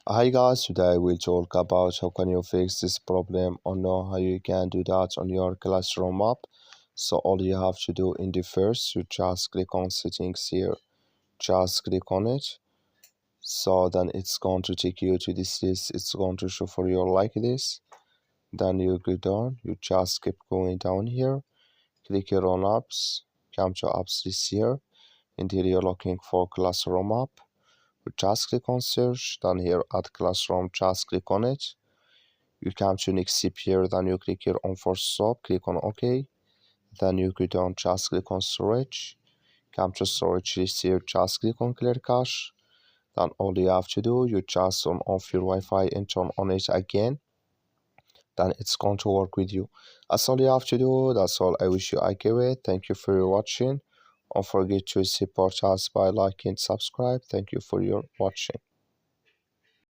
Hi guys, today we'll talk about how can you fix this problem or know how you can do that on your Classroom app. So all you have to do in the first, you just click on settings here, just click on it. So then it's going to take you to this list, it's going to show for you like this. Then you go down, you just keep going down here, click here on apps, come to apps list here, and here you're looking for Classroom app. You just click on search, then here add classroom, just click on it. You come to next step here, then you click here on force swap, click on OK. Then you go down, just click on storage. Come to storage list here, just click on clear cache. Then all you have to do, you just turn off your Wi-Fi and turn on it again. Then it's going to work with you. That's all you have to do. That's all. I wish you a great. Thank you for your watching. Don't forget to support us by liking, subscribe. Thank you for your watching.